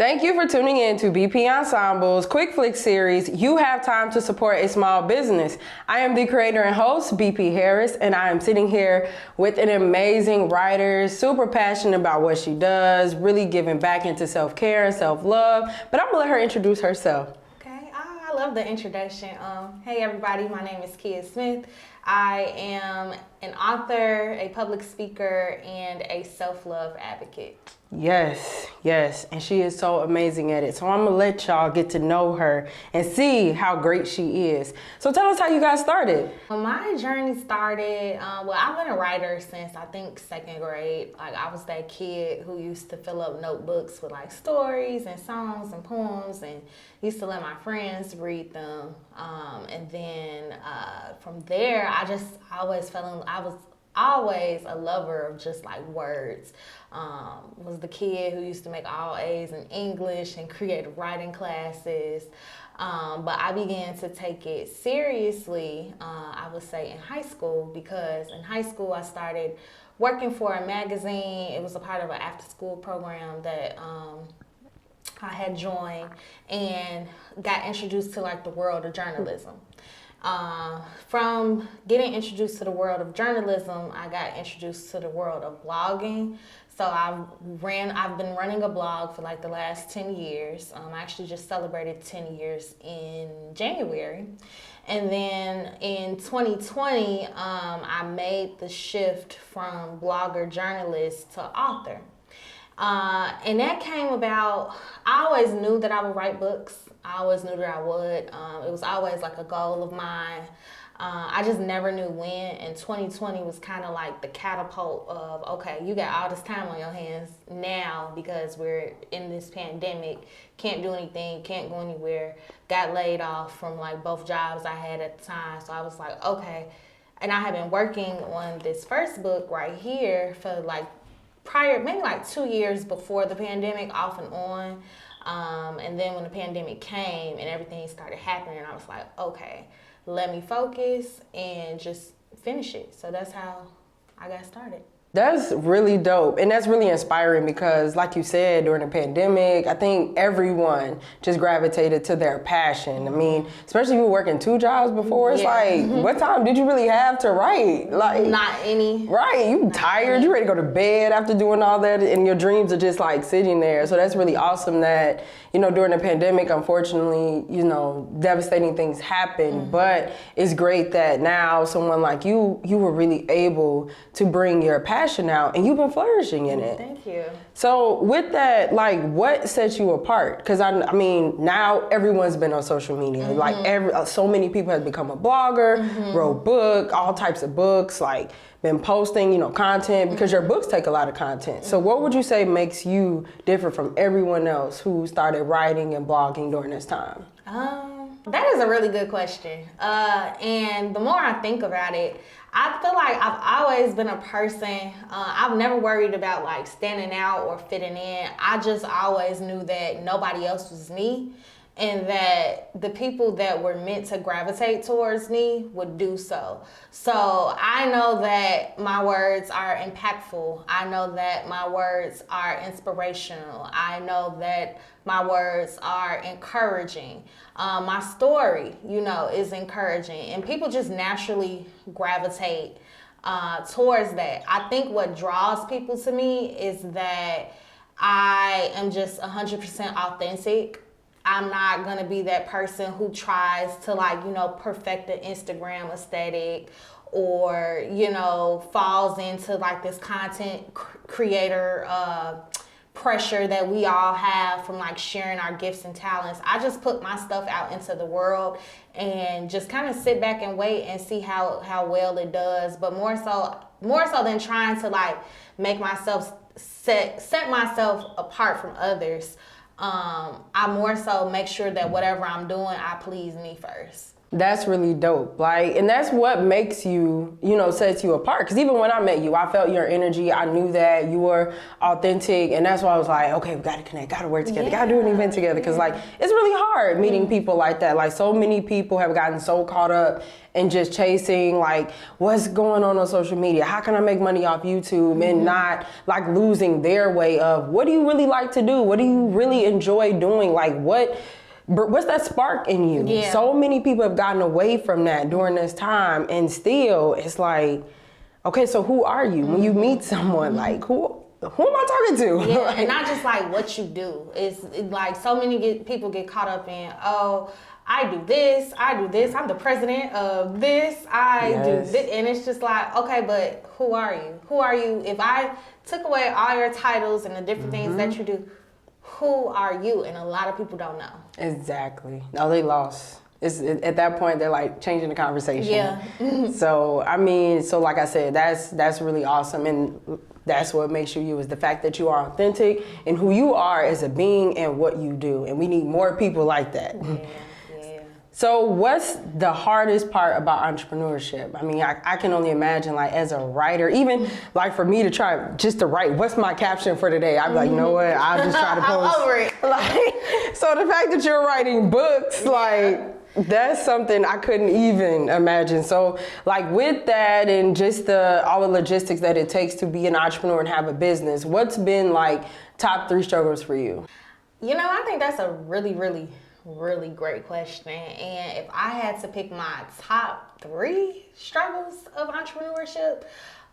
Thank you for tuning in to BP Ensemble's Quick Flick series, You Have Time to Support a Small Business. I am the creator and host, BP Harris, and I am sitting here with an amazing writer, super passionate about what she does, really giving back into self-care and self-love. But I'm gonna let her introduce herself. Okay, I love the introduction. Hey everybody, my name is Kia Smith. I am an author, a public speaker, and a self-love advocate. Yes, and she is so amazing at it. So I'm gonna let y'all get to know her and see how great she is. So tell us how you guys started. My journey started, I've been a writer since I think second grade. Like I was that kid who used to fill up notebooks with like stories and songs and poems and used to let my friends read them. And then from there, I was always a lover of just like words. Was the kid who used to make all A's in English and creative writing classes. But I began to take it seriously, I would say in high school, because in high school I started working for a magazine. It was a part of an after school program that I had joined and got introduced to like the world of journalism. From getting introduced to the world of journalism, I got introduced to the world of blogging. So I've been running a blog for like the last 10 years. I actually just celebrated 10 years in January. And then in 2020, I made the shift from blogger journalist to author. And that came about, I always knew that I would write books. I always knew that I would. It was always like a goal of mine. I just never knew when, and 2020 was kind of like the catapult of, okay, you got all this time on your hands now because we're in this pandemic, can't do anything, can't go anywhere, got laid off from like both jobs I had at the time. So I was like, okay. And I had been working on this first book right here for like maybe like 2 years before the pandemic, off and on. And then when the pandemic came and everything started happening, I was like, okay, let me focus and just finish it. So that's how I got started. That's really dope, and that's really inspiring because, like you said, during the pandemic, I think everyone just gravitated to their passion. I mean, especially if you were working 2 jobs before, it's like, what time did you really have to write? Like, not any. Right, you tired, you ready to go to bed after doing all that, and your dreams are just like sitting there. So that's really awesome that, during the pandemic, unfortunately, devastating things happened, but it's great that now someone like you were really able to bring your passion out, and you've been flourishing in it. Thank you. So with that, like, what sets you apart? Because I mean, now everyone's been on social media. Like so many people have become a blogger, wrote book, all types of books, like been posting, content, because your books take a lot of content. So what would you say makes you different from everyone else who started writing and blogging during this time? That is a really good question. And the more I think about it, I feel like I've always been a person, I've never worried about like standing out or fitting in. I just always knew that nobody else was me, and that the people that were meant to gravitate towards me would do so. So I know that my words are impactful. I know that my words are inspirational. I know that my words are encouraging. My story, is encouraging, and people just naturally gravitate towards that. I think what draws people to me is that I am just 100% authentic. I'm not gonna be that person who tries to perfect the Instagram aesthetic or, falls into like this content creator pressure that we all have from like sharing our gifts and talents. I just put my stuff out into the world and just kind of sit back and wait and see how well it does. But more so than trying to like make myself set myself apart from others. I more so make sure that whatever I'm doing, I please me first. That's really dope. Like, and that's what makes you, sets you apart. Because even when I met you, I felt your energy. I knew that you were authentic. And that's why I was like, okay, we got to connect, got to work together, got to do an event together. Because, like, it's really hard meeting people like that. Like, so many people have gotten so caught up in just chasing, like, what's going on social media? How can I make money off YouTube? And not, like, losing their way of, what do you really like to do? What do you really enjoy doing? Like, what's that spark in you? Yeah. So many people have gotten away from that during this time, and still it's like, okay, so who are you? When you meet someone, like, who am I talking to? Yeah, Like, and not just like what you do. It's like so many people get caught up in, oh, I do this, I'm the president of this, I do this. And it's just like, okay, but who are you? Who are you? If I took away all your titles and the different things that you do, who are you? And a lot of people don't know. Exactly. No, they lost. At that point, they're like changing the conversation. Yeah. So like I said, that's really awesome, and that's what makes you is the fact that you are authentic and who you are as a being and what you do, and we need more people like that. Yeah. So what's the hardest part about entrepreneurship? I mean, I can only imagine, like, as a writer, even like for me to try just to write, what's my caption for today? I'd be like, you know what? I'll just try to post. Over it. Like, so the fact that you're writing books, like, that's something I couldn't even imagine. So, like, with that and just all the logistics that it takes to be an entrepreneur and have a business, what's been like top 3 struggles for you? I think that's a really, really, really great question. And if I had to pick my top 3 struggles of entrepreneurship,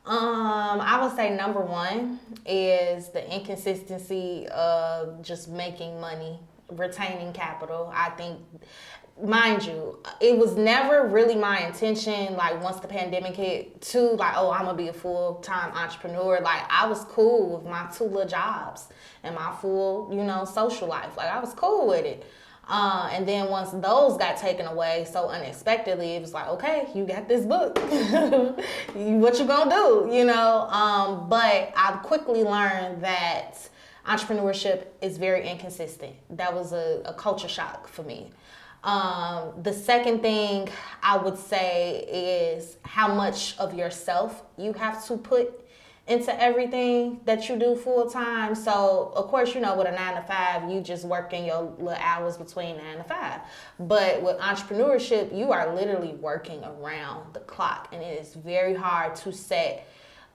I would say number 1 is the inconsistency of just making money, retaining capital. I think, mind you, it was never really my intention, like, once the pandemic hit, to like, oh, I'm gonna be a full-time entrepreneur. Like, I was cool with my 2 little jobs and my full, social life. Like, I was cool with it. And then once those got taken away so unexpectedly, it was like, okay, you got this book. What you gonna do? But I quickly learned that entrepreneurship is very inconsistent. That was a culture shock for me. The second thing I would say is how much of yourself you have to put into everything that you do full time. So of course, with a 9 to 5, you just working your little hours between 9 to 5. But with entrepreneurship, you are literally working around the clock, and it is very hard to set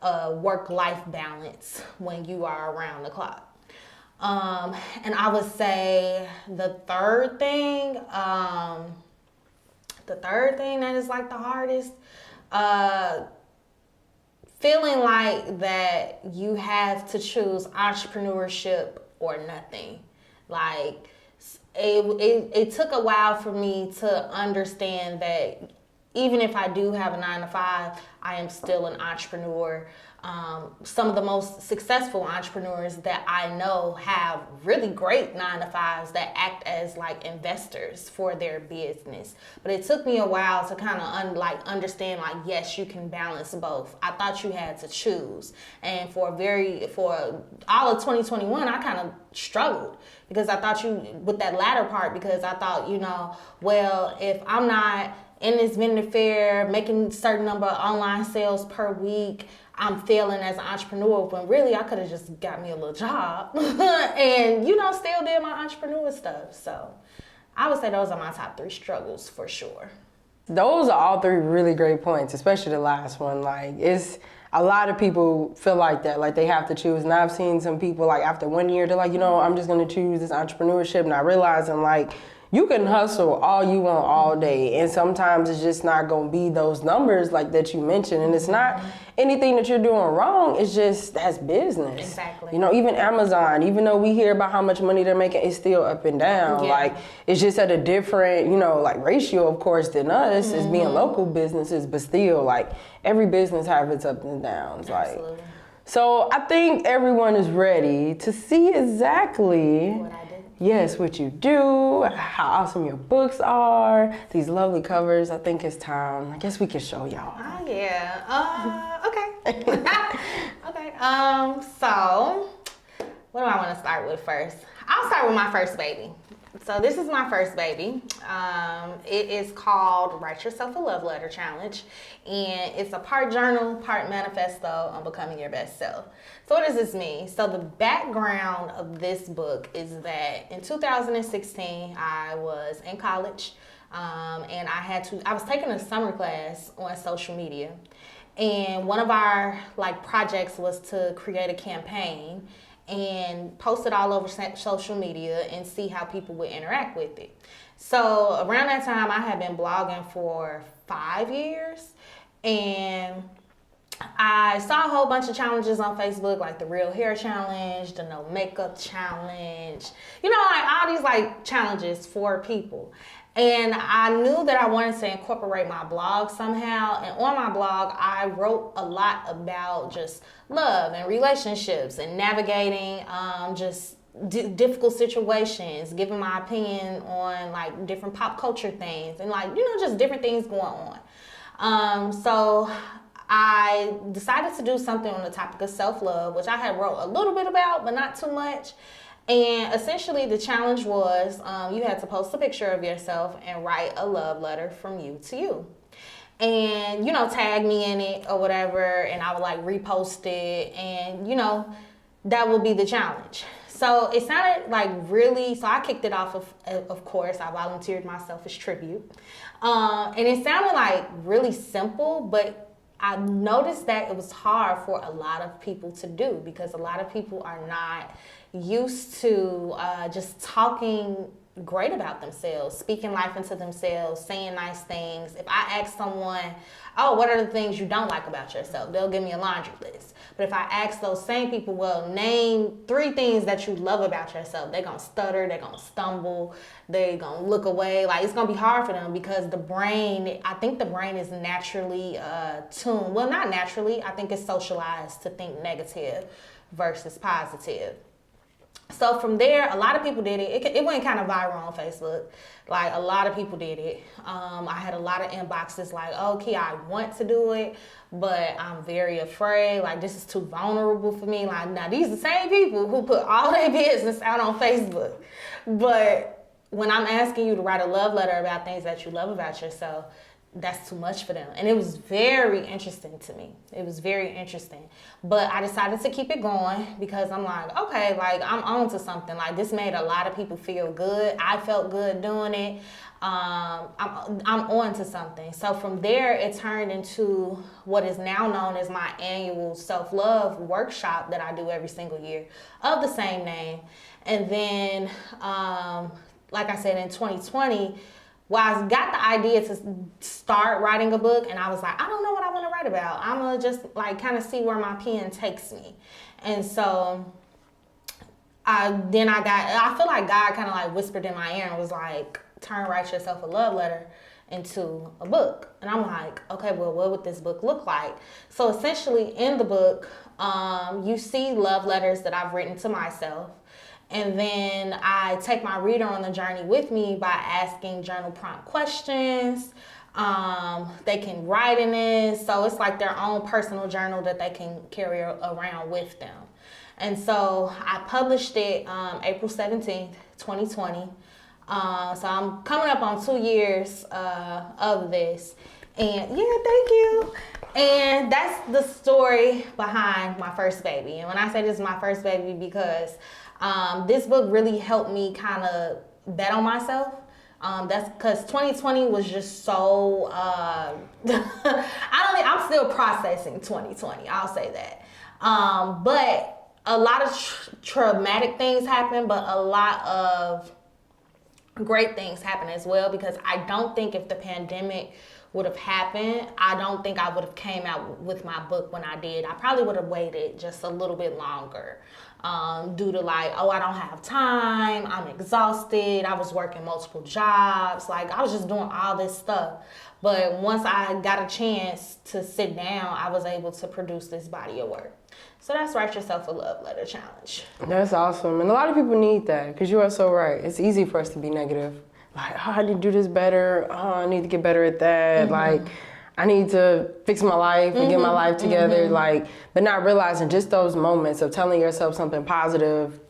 a work-life balance when you are around the clock. And I would say the third thing that is like the hardest, feeling like that you have to choose entrepreneurship or nothing. Like, it took a while for me to understand that even if I do have a 9 to 5, I am still an entrepreneur. Some of the most successful entrepreneurs that I know have really great 9 to 5s that act as like investors for their business. But it took me a while to kind of understand, like, yes, you can balance both. I thought you had to choose. And for all of 2021, I kind of struggled because I thought with that latter part, because I thought, well, if I'm not in this vendor fair making a certain number of online sales per week, I'm failing as an entrepreneur, when really I could have just got me a little job and, still did my entrepreneur stuff. So I would say those are my top 3 struggles for sure. Those are all 3 really great points, especially the last one. Like, it's a lot of people feel like that, like they have to choose. And I've seen some people, like, after 1 year, they're like, I'm just going to choose this entrepreneurship. Not realizing, like, you can hustle all you want all day, and sometimes it's just not going to be those numbers like that you mentioned. And it's not anything that you're doing wrong. It's just, that's business. Exactly. Even Amazon, even though we hear about how much money they're making, it's still up and down. Yeah. Like, it's just at a different, ratio, of course, than us as being local businesses. But still, like, every business have its ups and downs. Absolutely. Like, so I think everyone is ready to see exactly What I do. Yes, what you do, how awesome your books are, these lovely covers. I think it's time. I guess we can show y'all. Oh, yeah. Okay. Okay. So, what do I want to start start with first? I'll start with my first baby. So this is my first baby. It is called Write Yourself a Love Letter Challenge. And it's a part journal, part manifesto on becoming your best self. So what does this mean? So the background of this book is that in 2016, I was in college. And I was taking a summer class on social media. And one of our projects was to create a campaign and post it all over social media and see how people would interact with it. So around that time, I had been blogging for 5 years, and I saw a whole bunch of challenges on Facebook, like the real hair challenge, the no makeup challenge, all these challenges for people. And I knew that I wanted to incorporate my blog somehow. And on my blog, I wrote a lot about just love and relationships and navigating just difficult situations, giving my opinion on different pop culture things and just different things going on. So I decided to do something on the topic of self-love, which I had wrote a little bit about, but not too much. And essentially the challenge was you had to post a picture of yourself and write a love letter from you to you. And, tag me in it or whatever, and I would repost it, and, that would be the challenge. So it sounded so I kicked it off of course, I volunteered myself as tribute. And it sounded really simple, but I noticed that it was hard for a lot of people to do because a lot of people are not used to just talking great about themselves, speaking life into themselves, saying nice things. If I ask someone, oh, what are the things you don't like about yourself? They'll give me a laundry list. But if I ask those same people, well, name 3 things that you love about yourself, they're going to stutter, they're going to stumble, they're going to look away. It's going to be hard for them because I think the brain is naturally tuned. Well, not naturally. I think it's socialized to think negative versus positive. So from there, a lot of people did it. It went kind of viral on Facebook. A lot of people did it. I had a lot of inboxes okay, I want to do it, but I'm very afraid. This is too vulnerable for me. Now these are the same people who put all their business out on Facebook. But when I'm asking you to write a love letter about things that you love about yourself, that's too much for them. And it was very interesting to me. It was very interesting. But I decided to keep it going because I'm okay, I'm on to something. This made a lot of people feel good. I felt good doing it. I'm on to something. So from there, it turned into what is now known as my annual self-love workshop that I do every single year of the same name. And then, like I said, in 2020, I got the idea to start writing a book, and I was I don't know what I want to write about. I'm going to just kind of see where my pen takes me. And so I feel like God kind of whispered in my ear and was Write Yourself a Love Letter into a book. And I'm okay, well, what would this book look like? So essentially in the book, you see love letters that I've written to myself. And then I take my reader on the journey with me by asking journal prompt questions. They can write in this. So it's their own personal journal that they can carry around with them. And so I published it April 17th, 2020. So I'm coming up on 2 years of this. And yeah, thank you. And that's the story behind my first baby. And when I say this is my first baby, because this book really helped me kind of bet on myself. That's because 2020 was just so, I'm still processing 2020. I'll say that. But a lot of traumatic things happened, but a lot of great things happened as well, because I don't think if the pandemic would have happened, I don't think I would have came out with my book when I did. I probably would have waited just a little bit longer. Due to I don't have time, I'm exhausted, I was working multiple jobs, I was just doing all this stuff. But once I got a chance to sit down, I was able to produce this body of work. So that's Write Yourself a Love Letter Challenge. That's awesome. And a lot of people need that, because you are so right. It's easy for us to be negative. I need to do this better. I need to get better at that. Mm-hmm. I need to fix my life and get my life together, but not realizing just those moments of telling yourself something positive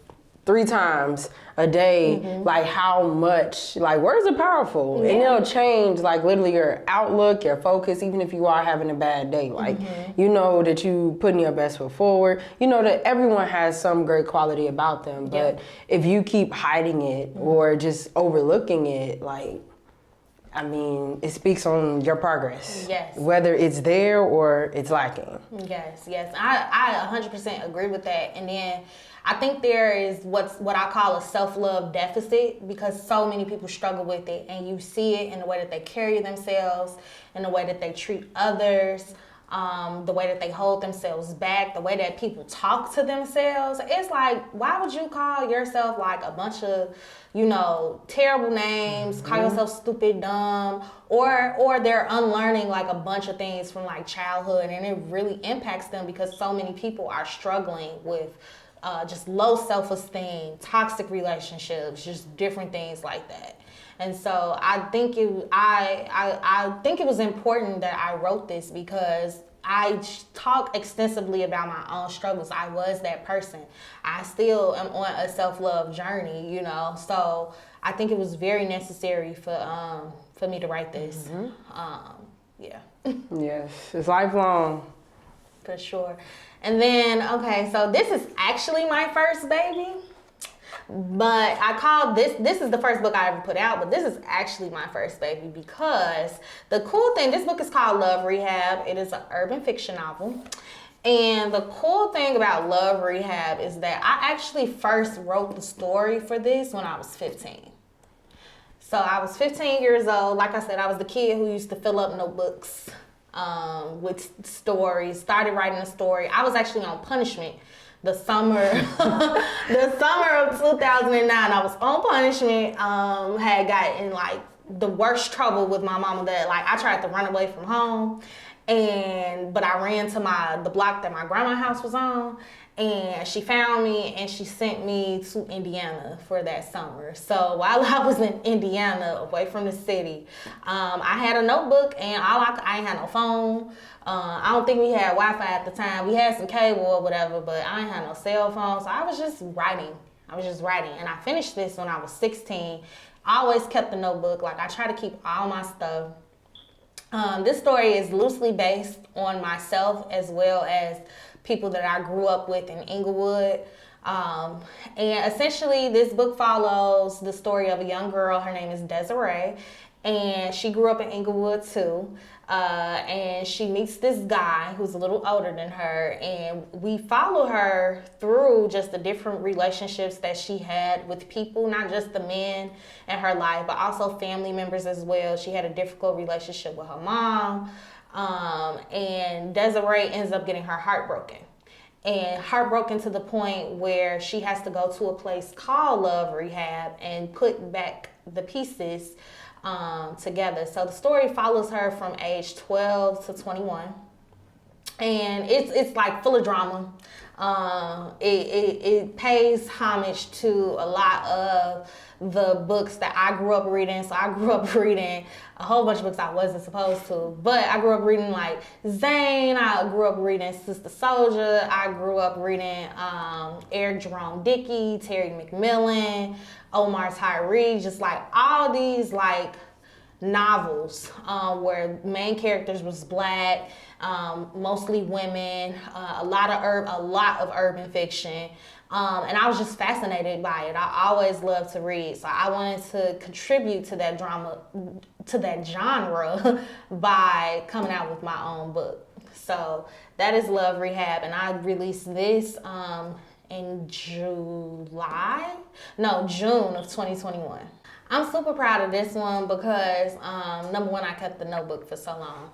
3 times a day, like how much, like words are powerful, and it'll change like literally your outlook, your focus, even if you are having a bad day. Like, you know that you putting your best foot forward. You know that everyone has some great quality about them, but if you keep hiding it or just overlooking it, like, I mean, it speaks on your progress. Yes. Whether it's there or it's lacking. Yes. I 100% agree with that. And then I think there is what I call a self-love deficit, because so many people struggle with it, and you see it in the way that they carry themselves, in the way that they treat others, the way that they hold themselves back, the way that people talk to themselves. It's like, why would you call yourself like a bunch of, you know, terrible names, call yourself stupid, dumb, or they're unlearning like a bunch of things from like childhood, and it really impacts them because so many people are struggling with just low self-esteem, toxic relationships, just different things like that. And so I think I think it was important that I wrote this, because I talk extensively about my own struggles. I was that person. I still am on a self-love journey, you know. So I think it was very necessary for me to write this. Yeah. Yes, it's lifelong. For sure. And then, okay, so this is actually my first baby. But I called this is the first book I ever put out, but this is actually my first baby, because the cool thing, this book is called Love Rehab. It is an urban fiction novel. And the cool thing about Love Rehab is that I actually first wrote the story for this when I was 15. So I was 15 years old. Like I said, I was the kid who used to fill up notebooks with stories, started writing a story. I was actually on punishment the summer of 2009. I was on punishment, had got in like the worst trouble with my mom and dad. Like, I tried to run away from home, but I ran to the block that my grandma's house was on, and she found me and she sent me to Indiana for that summer. So while I was in Indiana, away from the city, I had a notebook, and I ain't had no phone. I don't think we had Wi-Fi at the time. We had some cable or whatever, but I ain't had no cell phone. So I was just writing. And I finished this when I was 16. I always kept the notebook. Like, I try to keep all my stuff. This story is loosely based on myself, as well as people that I grew up with in Inglewood. And essentially, this book follows the story of a young girl. Her name is Desiree, and she grew up in Inglewood too. And she meets this guy who's a little older than her, and we follow her through just the different relationships that she had with people, not just the men in her life, but also family members as well. She had a difficult relationship with her mom, and Desiree ends up getting her heart broken. And heartbroken to the point where she has to go to a place called Love Rehab and put back the pieces together. So the story follows her from age 12 to 21, and it's like full of drama. It pays homage to a lot of the books that I grew up reading. So I grew up reading a whole bunch of books I wasn't supposed to, but I grew up reading like Zane. I grew up reading Sister Soldier. I grew up reading Eric Jerome Dickey, Terry McMillan, Omar Tyree, just like all these like novels where main characters was black, mostly women, a lot of urban fiction, and I was just fascinated by it. I always loved to read, so I wanted to contribute to that genre by coming out with my own book. So that is Love Rehab, and I released this in June of 2021. I'm super proud of this one because, number one, I kept the notebook for so long.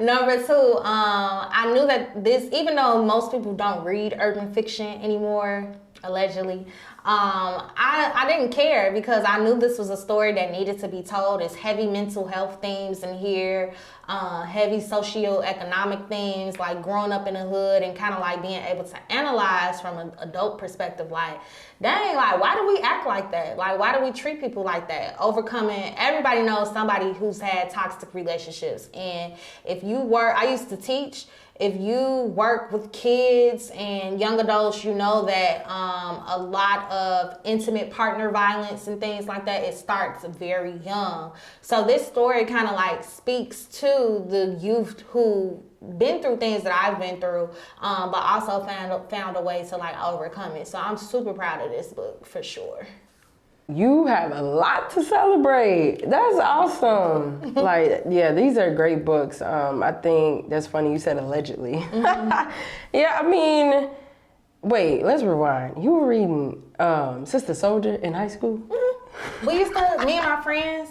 Number two, I knew that this, even though most people don't read urban fiction anymore, allegedly, I didn't care, because I knew this was a story that needed to be told. It's heavy mental health themes in here, heavy socioeconomic themes, like growing up in the hood and kind of like being able to analyze from an adult perspective, like, dang, like, why do we act like that? Like, why do we treat people like that? Overcoming, everybody knows somebody who's had toxic relationships. And I used to teach, if you work with kids and young adults, you know that a lot of intimate partner violence and things like that, it starts very young. So this story kind of like speaks to the youth who been through things that I've been through, but also found a way to like overcome it. So I'm super proud of this book for sure. You have a lot to celebrate. That's awesome. Like, yeah, these are great books. I think that's funny you said allegedly. Mm-hmm. Yeah, I mean, wait, let's rewind. You were reading Sister Soldier in high school? Mm-hmm. Me and my friends,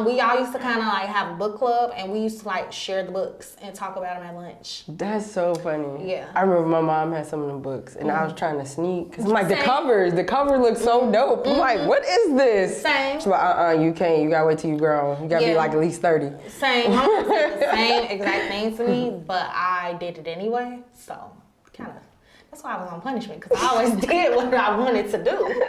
we all used to kind of like have a book club, and we used to like share the books and talk about them at lunch. That's so funny. Yeah. I remember my mom had some of them books, and I was trying to sneak, because I'm like, the cover looks so dope. I'm like, what is this? Same. She's like, you can't, you gotta wait till you grown. You gotta be like at least 30. Same. My mom said the same exact thing to me, but I did it anyway, so kind of. That's why I was on punishment, because I always did what I wanted to do.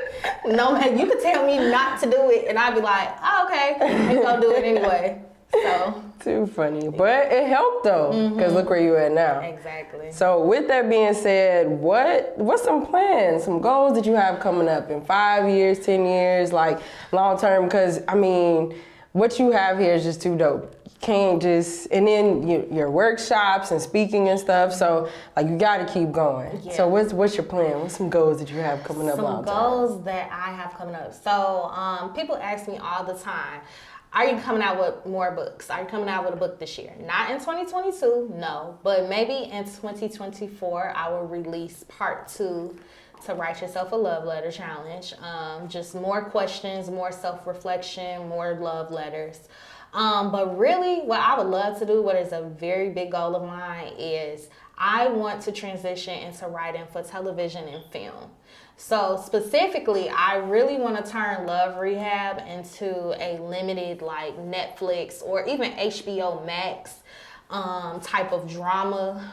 No man, you could tell me not to do it, and I'd be like, oh, okay, and go do it anyway. So too funny, but it helped though, because look where you at now. Exactly. So with that being said, what's some plans, some goals that you have coming up in 5 years, 10 years, like long term? Because I mean, what you have here is just too dope. Can't just, and then your workshops and speaking and stuff, so like you got to keep going. Yeah. So what's your plan? What's some goals that you have coming up? Some goals that I have coming up. So people ask me all the time, are you coming out with more books? Are you coming out with a book this year? Not in 2022, no, but maybe in 2024 I will release part 2 to Write Yourself a Love Letter Challenge. Just more questions, more self-reflection, more love letters. But really, what I would love to do, what is a very big goal of mine, is I want to transition into writing for television and film. So specifically, I really want to turn Love Rehab into a limited like Netflix or even HBO Max type of drama.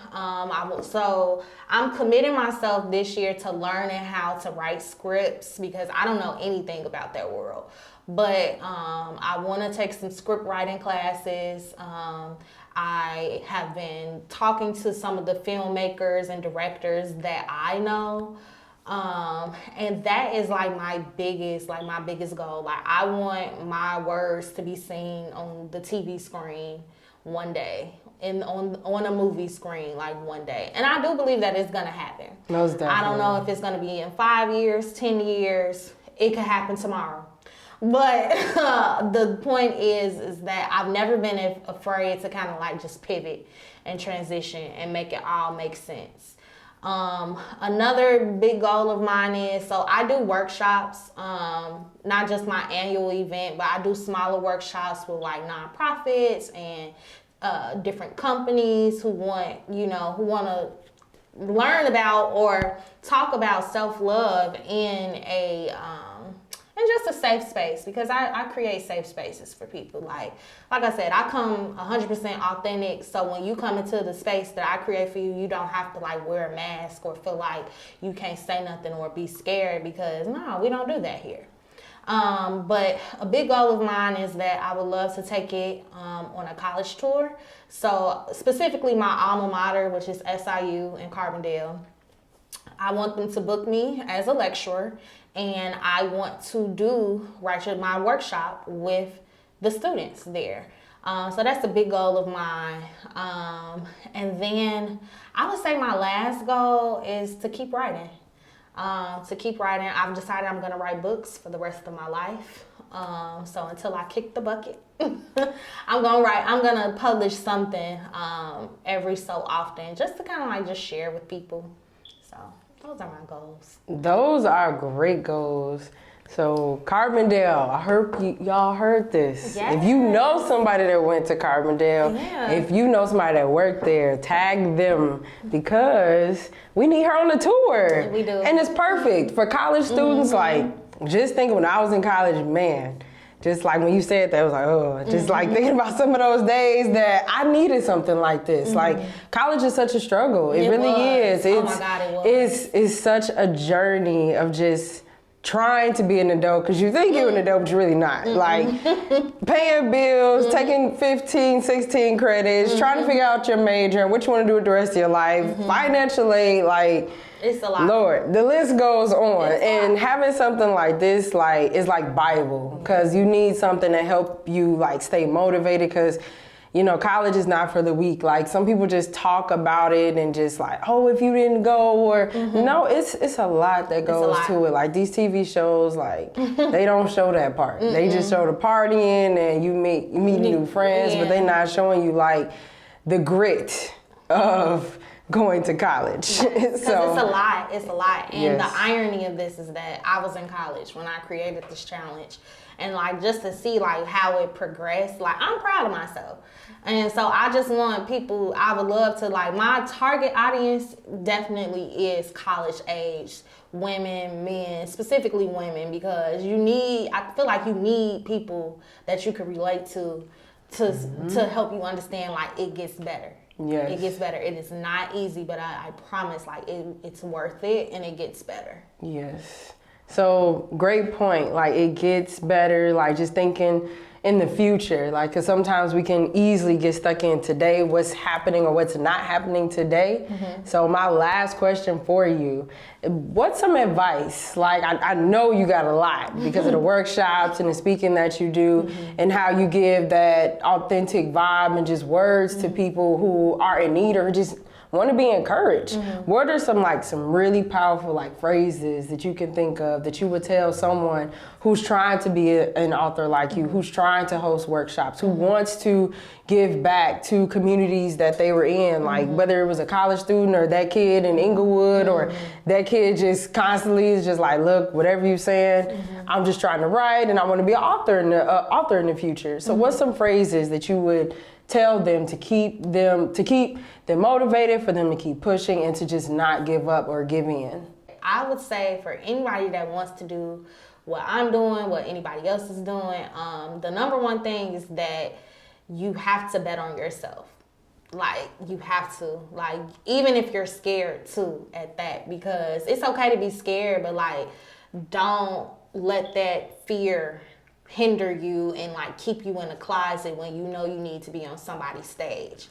So I'm committing myself this year to learning how to write scripts, because I don't know anything about that world. But I want to take some script writing classes. I have been talking to some of the filmmakers and directors that I know. And that is like my biggest goal. Like, I want my words to be seen on the TV screen one day, on a movie screen like one day. And I do believe that it's gonna happen. Most definitely. I don't know if it's gonna be in 5 years, 10 years. It could happen tomorrow. But the point is that I've never been afraid to kind of like just pivot and transition and make it all make sense. Another big goal of mine is, so I do workshops, not just my annual event, but I do smaller workshops with like nonprofits and different companies who want to learn about or talk about self-love in just a safe space, because I create safe spaces for people. Like I said, I come 100% authentic. So when you come into the space that I create for you, you don't have to like wear a mask or feel like you can't say nothing or be scared, because no, we don't do that here. But a big goal of mine is that I would love to take it on a college tour. So specifically my alma mater, which is SIU in Carbondale, I want them to book me as a lecturer, and I want to do my workshop with the students there. So that's a big goal of mine. And then I would say my last goal is to keep writing. I've decided I'm going to write books for the rest of my life. So until I kick the bucket, I'm going to publish something every so often, just to kind of like just share with people. So those are my goals. Those are great goals. So Carbondale, I heard y'all heard this. Yes. If you know somebody that went to Carbondale, if you know somebody that worked there, tag them, because we need her on the tour. We do. And it's perfect for college students. Like, just thinking when I was in college, man, just like when you said that, I was like, oh, just like thinking about some of those days that I needed something like this. Like, college is such a struggle. It really is. Oh my God, it was. It's such a journey of just trying to be an adult because you think you're an adult, but you're really not. Like paying bills, taking 15, 16 credits, trying to figure out your major and what you want to do with the rest of your life, financially, like, it's a lot. Lord, the list goes on. And having something like this, like, is like Bible, because you need something to help you, like, stay motivated, because you know, college is not for the weak. Like, some people just talk about it and just like, oh, if you didn't go, or no, it's a lot that goes to it. Like, these TV shows, like, they don't show that part. They just show the partying and you meet new friends, but they're not showing you, like, the grit of going to college. Because it's a lot. It's a lot. And the irony of this is that I was in college when I created this challenge. And like, just to see like how it progressed, like, I'm proud of myself. And so I just want people, I would love to, like, my target audience definitely is college age women, men, specifically women, because I feel like you need people that you can relate to help you understand, like, it gets better. Yes. It gets better. It is not easy, but I promise, like, it's worth it, and it gets better. Yes. So, great point. Like, it gets better, like, just thinking in the future, like, because sometimes we can easily get stuck in today, what's happening or what's not happening today. So my last question for you, what's some advice? Like, I know you got a lot because of the workshops and the speaking that you do and how you give that authentic vibe and just words to people who are in need or just want to be encouraged. What are some really powerful, like, phrases that you can think of that you would tell someone who's trying to be an author like you, who's trying to host workshops, who wants to give back to communities that they were in, like whether it was a college student or that kid in Inglewood or that kid just constantly is just like, look, whatever you're saying, I'm just trying to write and I want to be an author in the future. So what's some phrases that you would tell them to keep them motivated, for them to keep pushing and to just not give up or give in? I would say for anybody that wants to do what I'm doing, what anybody else is doing, the number one thing is that you have to bet on yourself. Like, you have to, like, even if you're scared too at that, because it's okay to be scared, but like, don't let that fear hinder you and like keep you in a closet when you know you need to be on somebody's stage.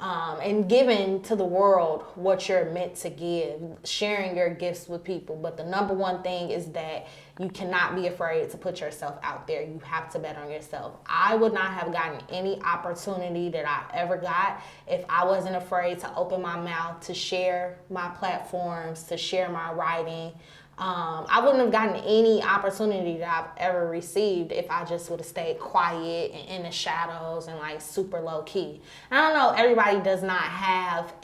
And giving to the world what you're meant to give, sharing your gifts with people. But the number one thing is that you cannot be afraid to put yourself out there. You have to bet on yourself. I would not have gotten any opportunity that I ever got if I wasn't afraid to open my mouth, to share my platforms, to share my writing. I wouldn't have gotten any opportunity that I've ever received if I just would have stayed quiet and in the shadows and like super low key. And I don't know, everybody does not have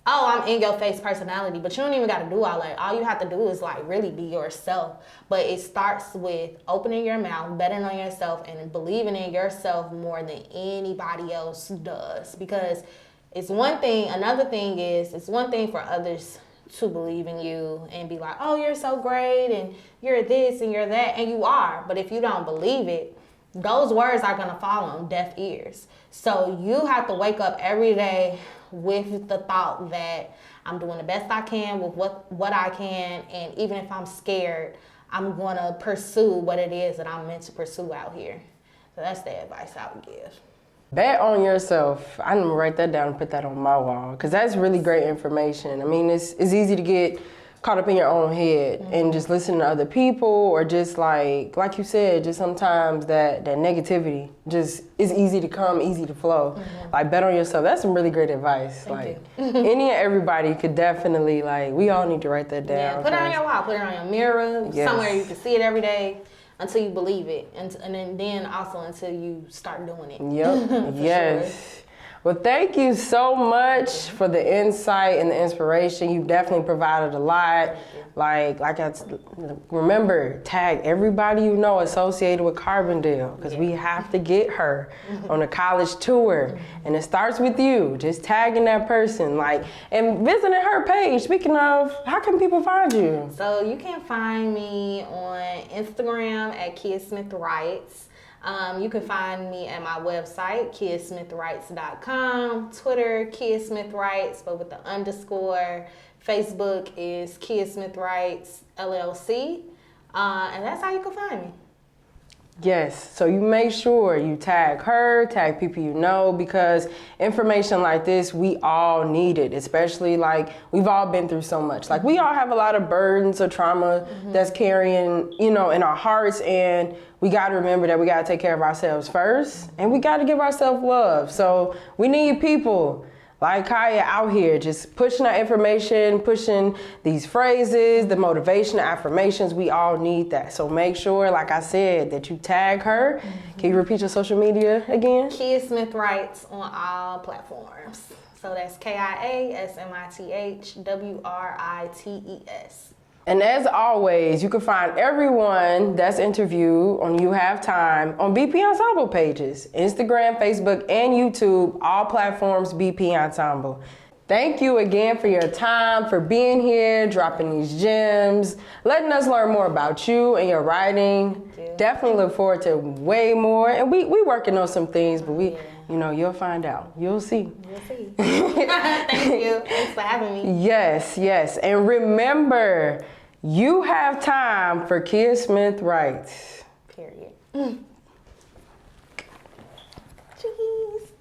I'm in your face personality, but you don't even got to do all that. All you have to do is like really be yourself. But it starts with opening your mouth, betting on yourself, and believing in yourself more than anybody else does. Because it's one thing, another thing is, it's one thing for others to believe in you and be like, oh, you're so great and you're this and you're that, and you are. But if you don't believe it, those words are going to fall on deaf ears. So you have to wake up every day with the thought that I'm doing the best I can with what I can, and even if I'm scared, I'm going to pursue what it is that I'm meant to pursue out here. So that's the advice I would give. Bet on yourself. I'm gonna write that down and put that on my wall, because that's really great information. I mean, it's easy to get caught up in your own head and just listen to other people, or just like you said, just sometimes that negativity just is easy to come, easy to flow. Like, bet on yourself. That's some really great advice. Thank you. Any and everybody could definitely, like, we all need to write that down. Yeah, put it on your wall, put it on your mirror, somewhere you can see it every day. Until you believe it, and then also until you start doing it. Yep. Yes. Sure. Well, thank you so much for the insight and the inspiration. You definitely provided a lot. Remember, tag everybody you know associated with Carbondale, because we have to get her on a college tour. And it starts with you, just tagging that person, and visiting her page. Speaking of, how can people find you? So you can find me on Instagram at KidSmithWrites. You can find me at my website, KidSmithWrites.com, Twitter, KidSmithWrites, but with the _, Facebook is Kia Smith Writes LLC. And that's how you can find me. Yes, so you make sure you tag her, tag people you know, because information like this, we all need it, especially like we've all been through so much. Like we all have a lot of burdens or trauma that's carrying, you know, in our hearts, and we got to remember that we got to take care of ourselves first, and we got to give ourselves love. So we need people like Kaya out here just pushing our information, pushing these phrases, the motivation, the affirmations. We all need that. So make sure, like I said, that you tag her. Can you repeat your social media again? Kia Smith Writes on all platforms. So that's KIASMITHWRITES. And as always, you can find everyone that's interviewed on You Have Time on BP Ensemble pages, Instagram, Facebook, and YouTube, all platforms BP Ensemble. Thank you again for your time, for being here, dropping these gems, letting us learn more about you and your writing. Definitely look forward to way more. And we working on some things, but you know, you'll find out. You'll see. You'll see. Thank you. Thanks for having me. Yes, yes. And remember, you have time for Kia Smith Writes. Period. Cheese.